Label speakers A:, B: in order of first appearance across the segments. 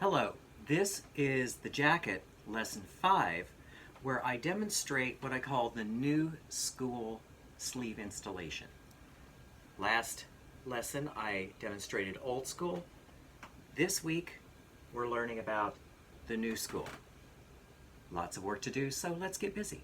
A: Hello, this is the jacket lesson 5 where I demonstrate what I call the new school sleeve installation. Last lesson I demonstrated old school. This week we're learning about the new school. Lots of work to do, so let's get busy.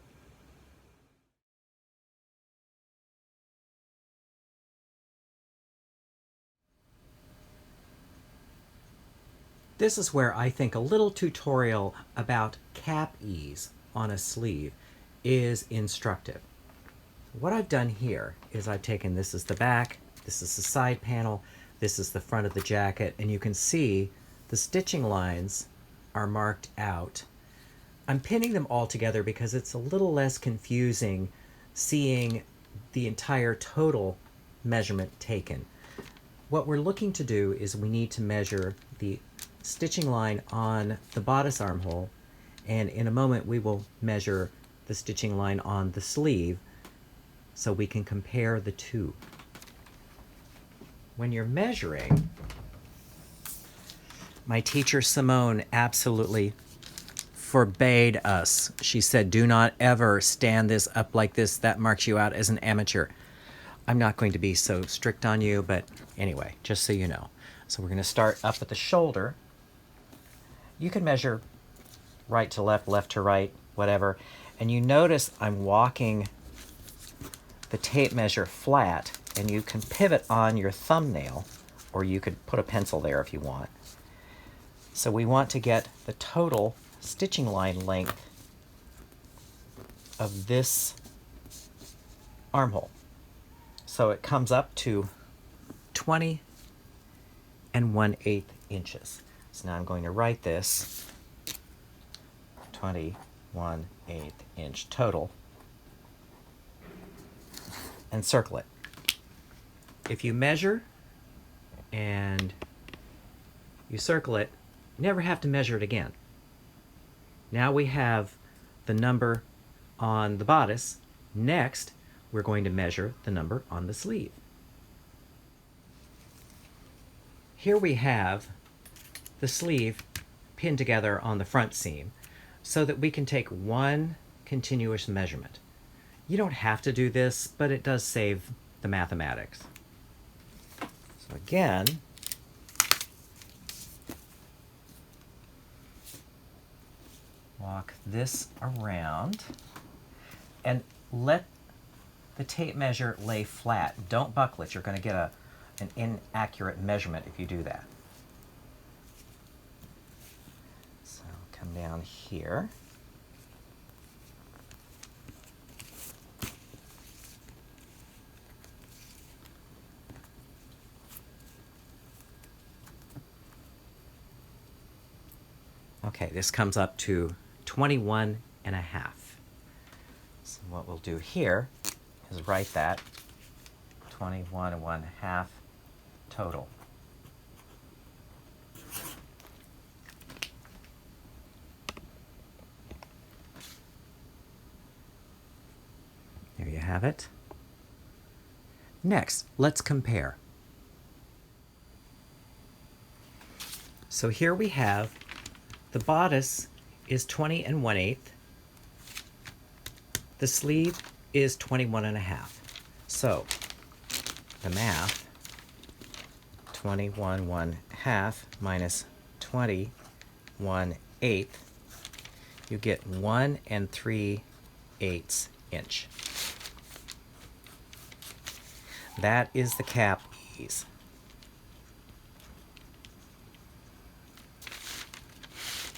A: This is where I think a little tutorial about cap ease on a sleeve is instructive. What I've done here is I've taken, this is the back, this is the side panel, this is the front of the jacket, and you can see the stitching lines are marked out. I'm pinning them all together because it's a little less confusing seeing the entire total measurement taken. What we're looking to do is we need to measure the stitching line on the bodice armhole, and in a moment we will measure the stitching line on the sleeve so we can compare the two. When you're measuring, my teacher Simone absolutely forbade us. She said, do not ever stand this up like this. That marks you out as an amateur. I'm not going to be so strict on you, but anyway, just so you know. So we're going to start up at the shoulder. You can measure right to left, left to right, whatever. And you notice I'm walking the tape measure flat, and you can pivot on your thumbnail, or you could put a pencil there if you want. So we want to get the total stitching line length of this armhole. So it comes up to 20 1/8 inches. So now I'm going to write this 20 1/8 inch total and circle it. If you measure and you circle it, you never have to measure it again. Now we have the number on the bodice. Next, we're going to measure the number on the sleeve. Here we have the sleeve pinned together on the front seam so that we can take one continuous measurement. You don't have to do this, but it does save the mathematics. So again, walk this around and let the tape measure lay flat. Don't buckle it. You're going to get an inaccurate measurement if you do that. So come down here. Okay, this comes up to 21 1/2. So what we'll do here is write that 21 1/2 total. There you have it. Next, let's compare. So here we have the bodice is 20 1/8. The sleeve is 21 1/2. So the math, 21 1/2 minus 20 1/8, you get 1 3/8 inch. That is the cap ease.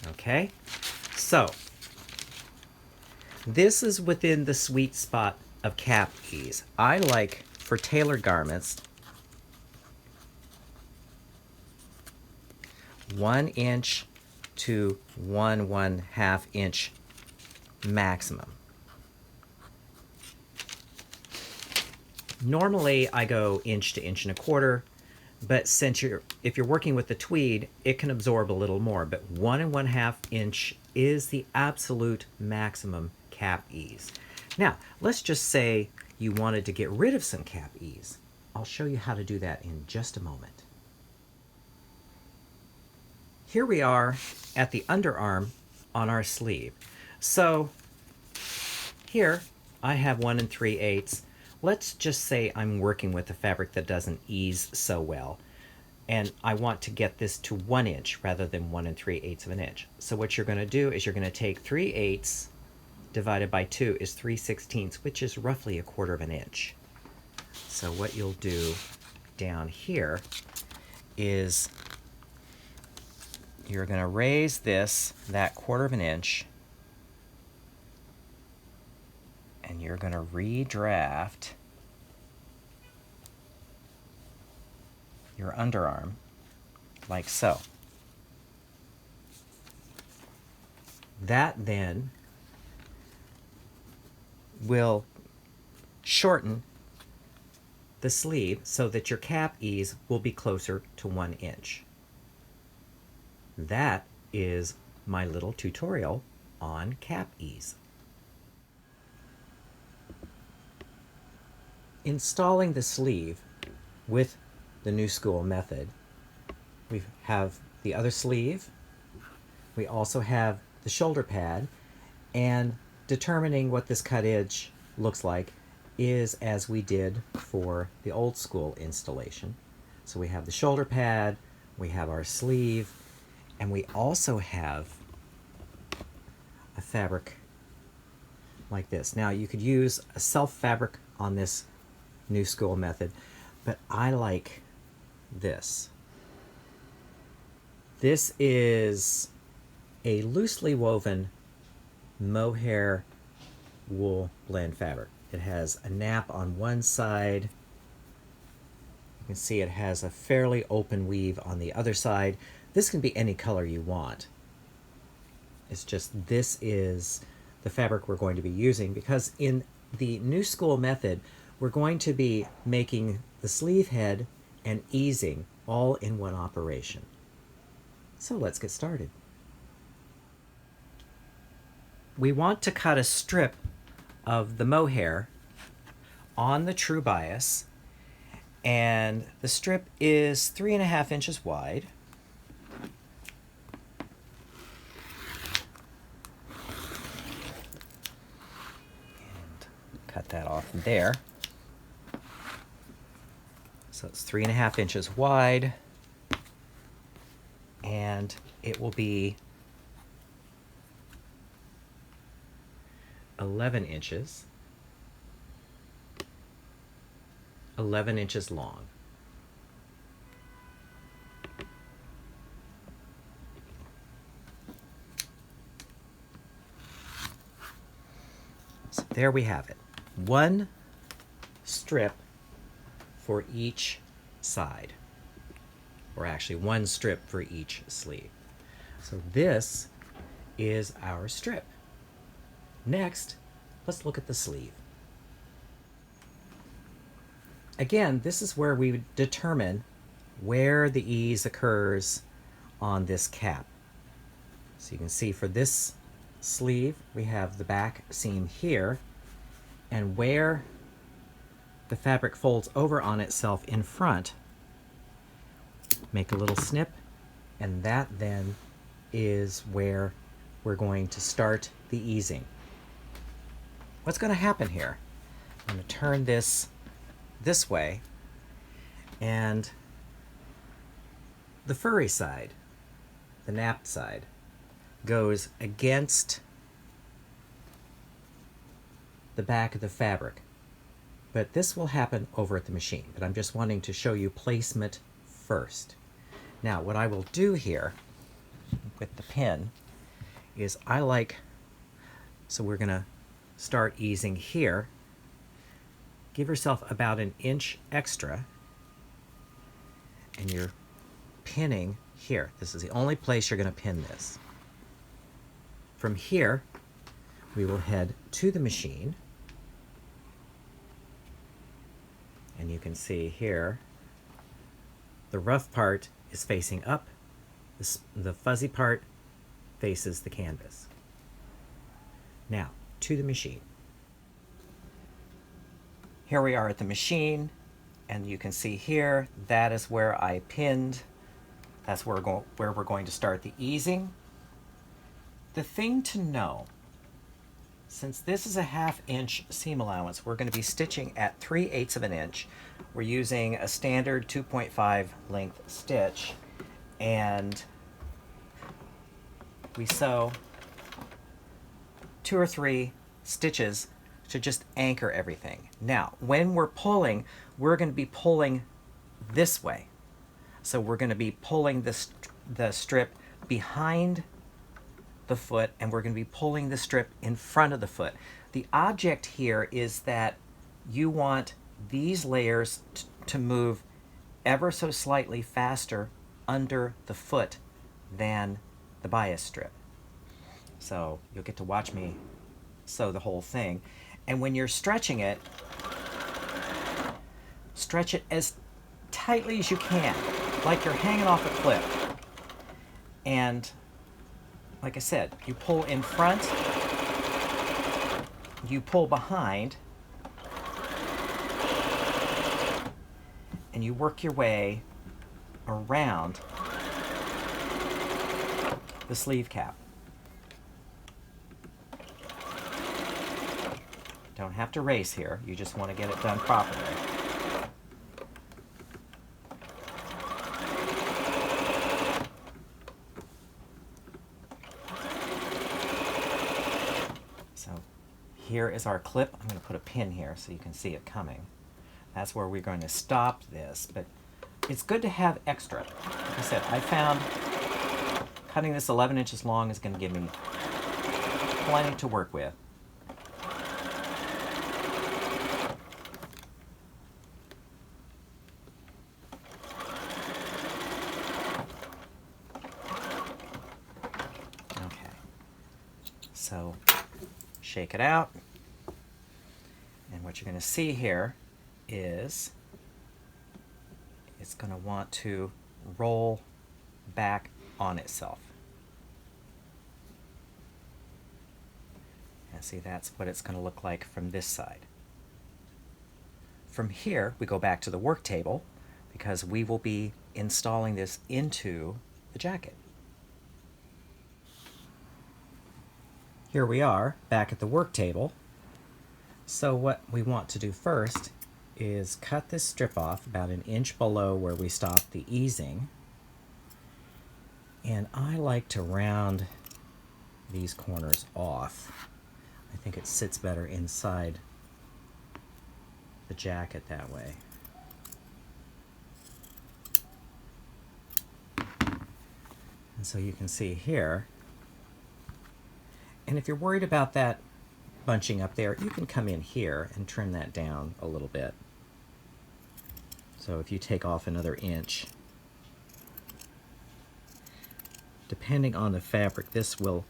A: Okay, so this is within the sweet spot of cap ease. I like, for tailored garments, 1 inch to 1 1/2 inch maximum. Normally I go inch to 1.25 inches, but since if you're working with the tweed, it can absorb a little more. But 1 1/2 inch is the absolute maximum cap ease. Now, let's just say you wanted to get rid of some cap ease. I'll show you how to do that in just a moment. here we are at the underarm on our sleeve. So here I have 1 3/8. Let's just say I'm working with a fabric that doesn't ease so well, and I want to get this to 1 inch rather than 1 3/8 of an inch. So what you're going to do is you're going to take 3/8 divided by 2 is 3/16, which is roughly 1/4 of an inch. So what you'll do down here is you're going to raise this that 1/4 of an inch, and you're going to redraft your underarm like so. That then will shorten the sleeve so that your cap ease will be closer to 1 inch. That is my little tutorial on cap ease. Installing the sleeve with the new school method, we have the other sleeve, we also have the shoulder pad, and determining what this cut edge looks like is as we did for the old school installation. So we have the shoulder pad, we have our sleeve, and we also have a fabric like this. Now you could use a self fabric on this new school method, but I like this. This is a loosely woven mohair wool blend fabric. It has a nap on one side. You can see it has a fairly open weave on the other side. This can be any color you want. It's just this is the fabric we're going to be using, because in the new school method we're going to be making the sleeve head and easing all in one operation. So let's get started. We want to cut a strip of the mohair on the true bias, and the strip is 3.5 inches wide. And cut that off there. So it's 3.5 inches wide, and it will be 11 inches long. So there we have it. One strip for each side, or actually one strip for each sleeve. So this is our strip. Next, let's look at the sleeve. Again, this is where we determine where the ease occurs on this cap. So you can see for this sleeve, we have the back seam here, and where the fabric folds over on itself in front, make a little snip, and that then is where we're going to start the easing. What's going to happen here? I'm going to turn this way, and the furry side, the napped side, goes against the back of the fabric. But this will happen over at the machine, but I'm just wanting to show you placement first. Now what I will do here with the pin is so we're going to start easing here. Give yourself about 1 inch extra, and you're pinning here. This is the only place you're going to pin this. From here, we will head to the machine, and you can see here the rough part is facing up, the fuzzy part faces the canvas. Now to the machine. Here we are at the machine, and you can see here that is where I pinned That's where we're going to start the easing. The thing to know, since this is a 1/2 inch seam allowance, we're going to be stitching at 3/8 of an inch. We're using a standard 2.5 length stitch, and we sew 2 or 3 stitches to just anchor everything. Now, when we're pulling, we're going to be pulling this way. So we're going to be pulling the strip behind the foot, and we're going to be pulling the strip in front of the foot. The object here is that you want these layers to move ever so slightly faster under the foot than the bias strip. So you'll get to watch me sew the whole thing. And when you're stretching it, stretch it as tightly as you can, like you're hanging off a cliff. And like I said, you pull in front, you pull behind, and you work your way around the sleeve cap. Don't have to race here, you just want to get it done properly. So here is our clip. I'm going to put a pin here so you can see it coming. That's where we're going to stop this, but it's good to have extra. Like I said, I found cutting this 11 inches long is going to give me plenty to work with. So shake it out, and what you're going to see here is it's going to want to roll back on itself. And see, that's what it's going to look like from this side. From here, we go back to the work table because we will be installing this into the jacket. Here we are back at the work table. So what we want to do first is cut this strip off about 1 inch below where we stopped the easing. And I like to round these corners off. I think it sits better inside the jacket that way. And so you can see here, and if you're worried about that bunching up there, you can come in here and trim that down a little bit. So if you take off another inch, depending on the fabric, this will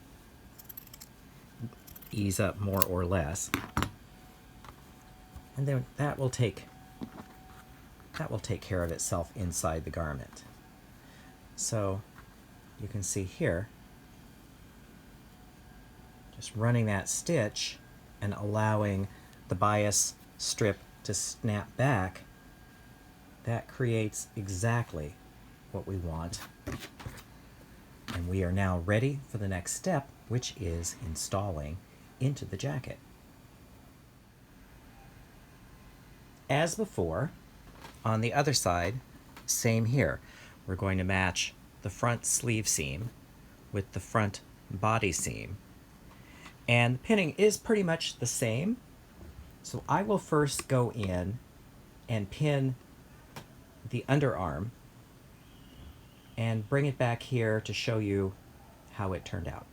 A: ease up more or less. And then that will take care of itself inside the garment. So you can see here, just running that stitch and allowing the bias strip to snap back, that creates exactly what we want. And we are now ready for the next step, which is installing into the jacket. As before, on the other side, same here. We're going to match the front sleeve seam with the front body seam. And the pinning is pretty much the same. So I will first go in and pin the underarm and bring it back here to show you how it turned out.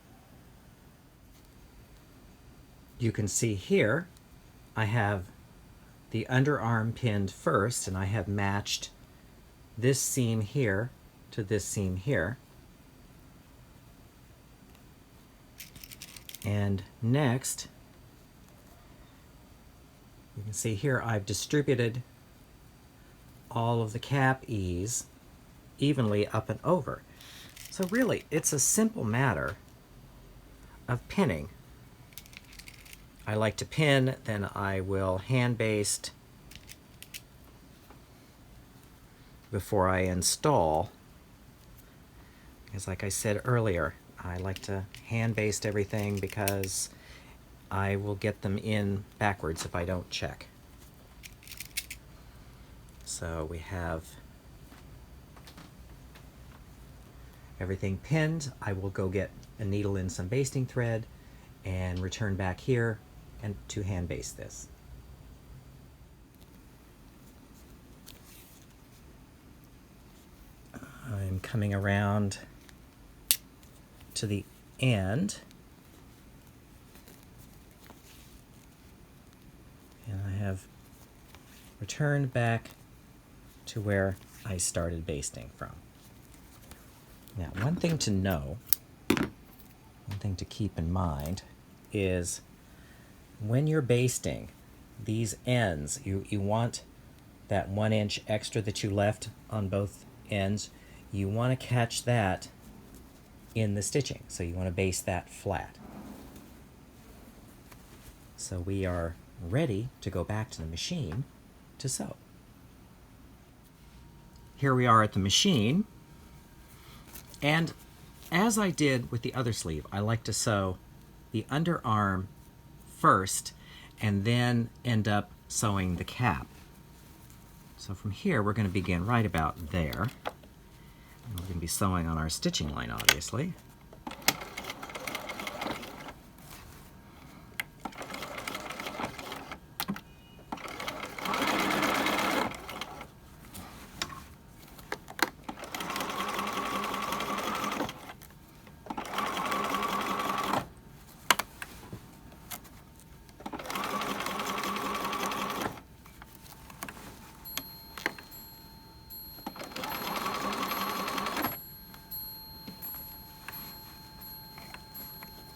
A: You can see here I have the underarm pinned first, and I have matched this seam here to this seam here. And next, you can see here I've distributed all of the cap ease evenly up and over. So really, it's a simple matter of pinning. I like to pin, then I will hand baste before I install is, like I said earlier, I like to hand baste everything because I will get them in backwards if I don't check. So we have everything pinned. I will go get a needle and some basting thread and return back here and to hand baste this. I'm coming around to the end, and I have returned back to where I started basting from. Now, one thing to know, one thing to keep in mind is when you're basting these ends, you want that 1 inch extra that you left on both ends, you want to catch that in the stitching. So you want to baste that flat. So we are ready to go back to the machine to sew. Here we are at the machine, and as I did with the other sleeve, I like to sew the underarm first and then end up sewing the cap. So from here we're going to begin right about there. And we're going to be sewing on our stitching line, obviously.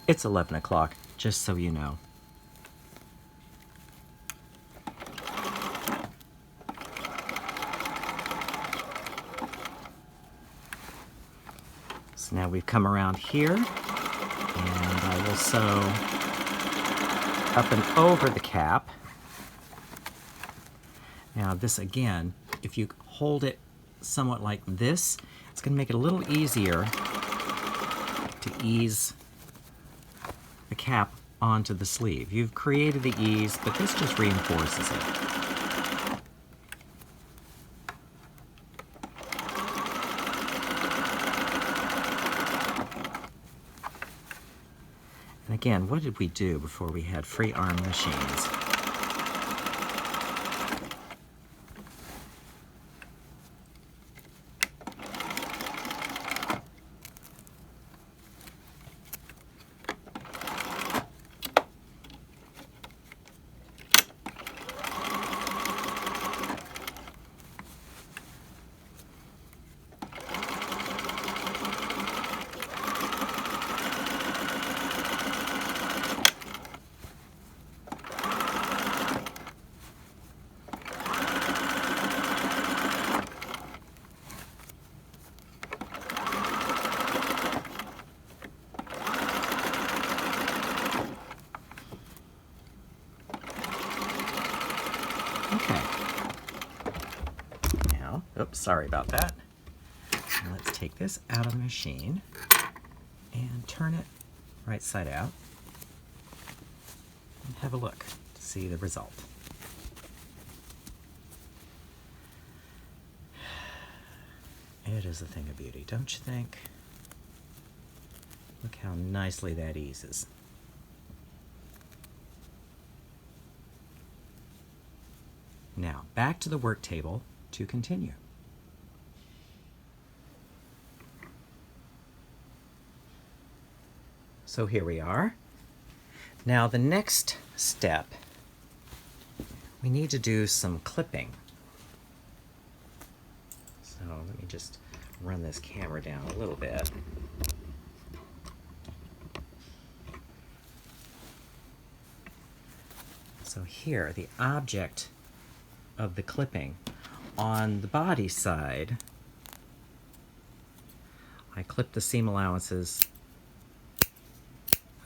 A: It's 11 o'clock, just so you know. So now we've come around here, and I will sew up and over the cap. Now this again, if you hold it somewhat like this, it's going to make it a little easier to ease the cap onto the sleeve. You've created the ease, but this just reinforces it. And again, what did we do before we had free arm machines? Okay. Now, oops, sorry about that. Now let's take this out of the machine and turn it right side out and have a look to see the result. It is a thing of beauty, don't you think? Look how nicely that eases. Now, back to the work table to continue. So here we are. Now the next step, we need to do some clipping. So let me just run this camera down a little bit. So here, the object of the clipping on the body side, I clip the seam allowances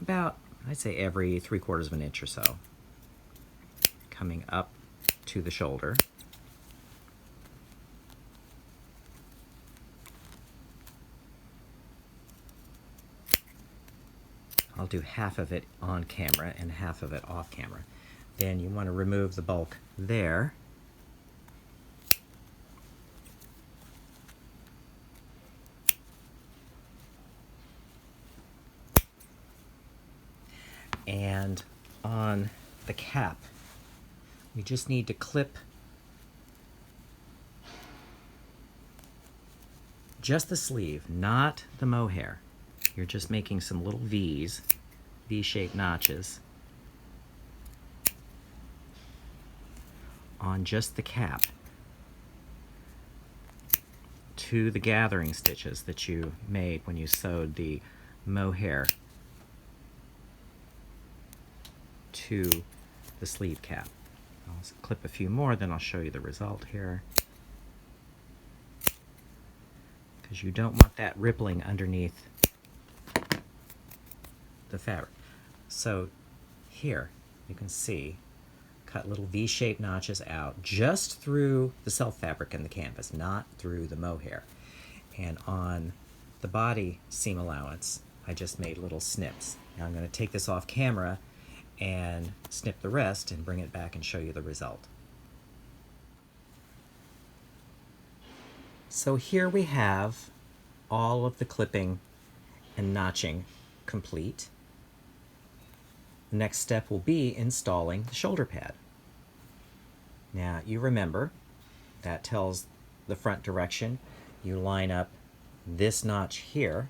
A: about, I'd say every 3/4 of an inch or so, coming up to the shoulder. I'll do half of it on camera and half of it off camera. Then you want to remove the bulk there. And on the cap, we just need to clip just the sleeve, not the mohair. You're just making some little V's, V-shaped notches on just the cap to the gathering stitches that you made when you sewed the mohair to the sleeve cap. I'll clip a few more, then I'll show you the result here. Because you don't want that rippling underneath the fabric. So here you can see, cut little V-shaped notches out just through the self fabric in the canvas, not through the mohair. And on the body seam allowance, I just made little snips. Now I'm going to take this off camera and snip the rest and bring it back and show you the result. So here we have all of the clipping and notching complete. The next step will be installing the shoulder pad. Now you remember that tells the front direction. You line up this notch here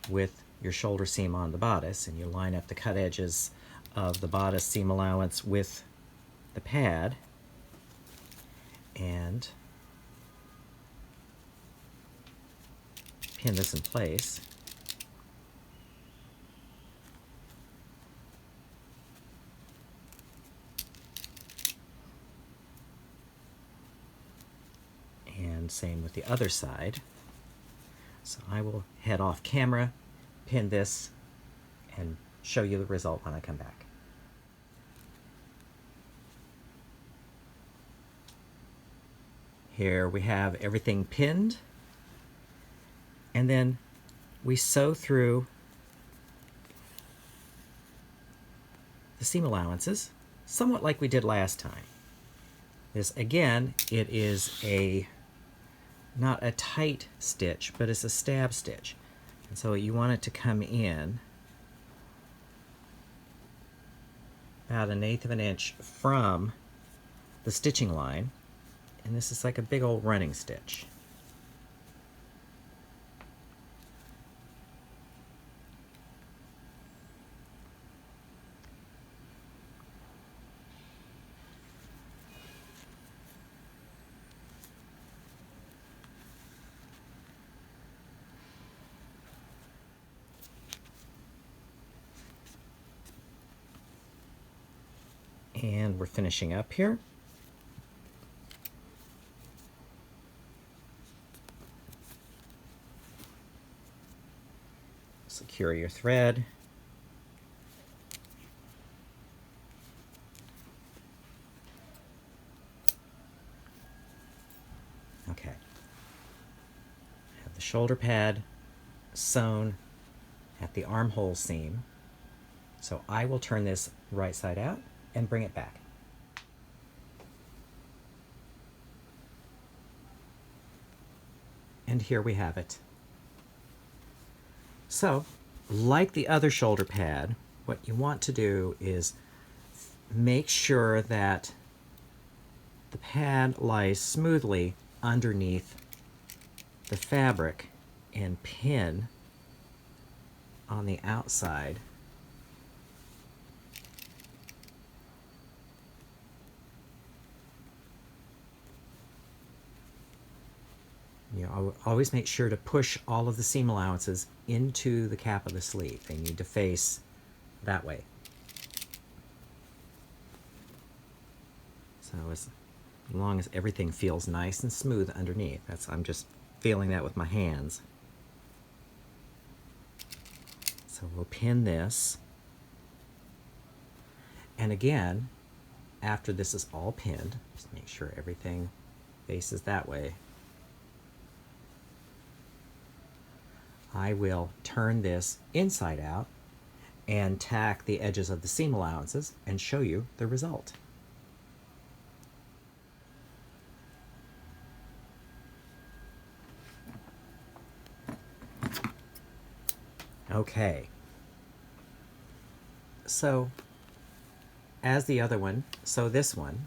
A: with your shoulder seam on the bodice, and you line up the cut edges of the bodice seam allowance with the pad, and pin this in place. And same with the other side. So I will head off camera, pin this, and show you the result when I come back. Here we have everything pinned, and then we sew through the seam allowances, somewhat like we did last time. This, again, it is not a tight stitch, but it's a stab stitch. And so you want it to come in about 1/8 of an inch from the stitching line. And this is like a big old running stitch. And we're finishing up here. Secure your thread. Okay. Have the shoulder pad sewn at the armhole seam. So I will turn this right side out and bring it back. And here we have it. So, like the other shoulder pad, what you want to do is make sure that the pad lies smoothly underneath the fabric and pin on the outside. You know, always make sure to push all of the seam allowances into the cap of the sleeve. They need to face that way. So as long as everything feels nice and smooth underneath, I'm just feeling that with my hands. So we'll pin this. And again, after this is all pinned, just make sure everything faces that way. I will turn this inside out and tack the edges of the seam allowances and show you the result. Okay, so as the other one, so this one,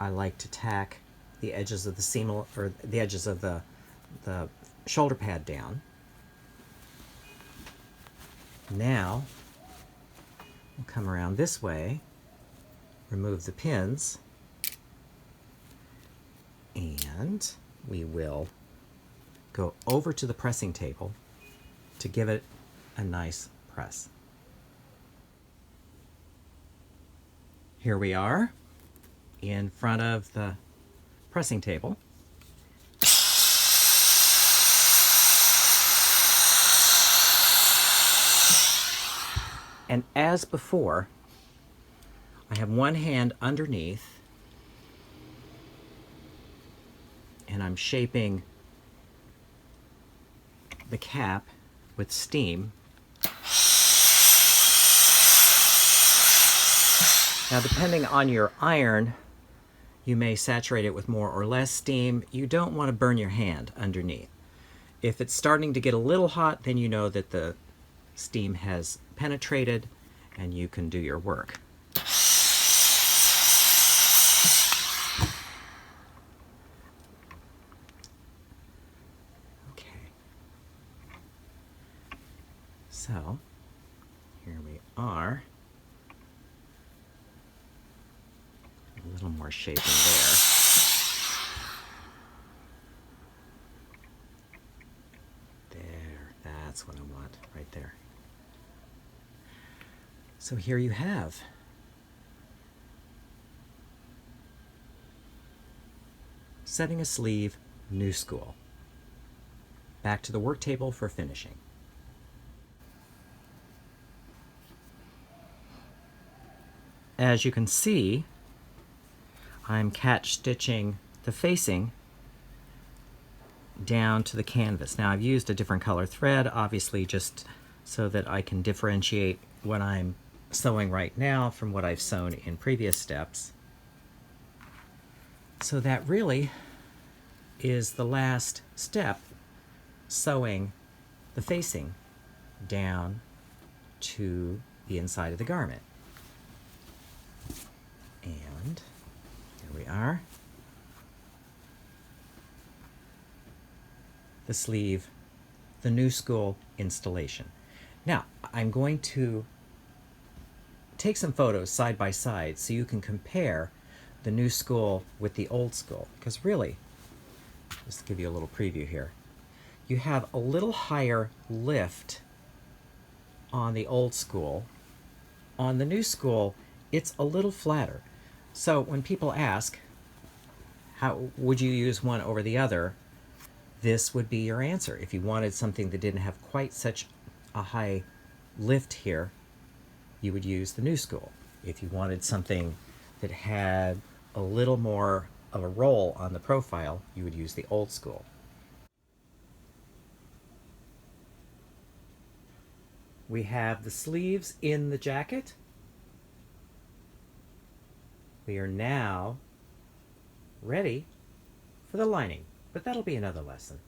A: I like to tack the edges of the seam, or the edges of the shoulder pad down. Now, we'll come around this way, remove the pins, and we will go over to the pressing table to give it a nice press. Here we are in front of the pressing table. And as before, I have one hand underneath and I'm shaping the cap with steam. Now, depending on your iron, you may saturate it with more or less steam. You don't want to burn your hand underneath. If it's starting to get a little hot, then you know that the steam has penetrated and you can do your work. Okay. So, here we are. A little more shaping there. There, that's what I want, right there. So here you have setting a sleeve, new school. Back to the work table for finishing. As you can see, I'm catch stitching the facing down to the canvas. Now, I've used a different color thread, obviously, just so that I can differentiate what I'm sewing right now from what I've sewn in previous steps. So that really is the last step, sewing the facing down to the inside of the garment. And here we are. The sleeve, the new school installation. Now, I'm going to take some photos side by side so you can compare the new school with the old school. Because really, just to give you a little preview here, you have a little higher lift on the old school. On the new school, it's a little flatter. So when people ask, how would you use one over the other, this would be your answer. If you wanted something that didn't have quite such a high lift here, you would use the new school. If you wanted something that had a little more of a roll on the profile, you would use the old school. We have the sleeves in the jacket. We are now ready for the lining, but that'll be another lesson.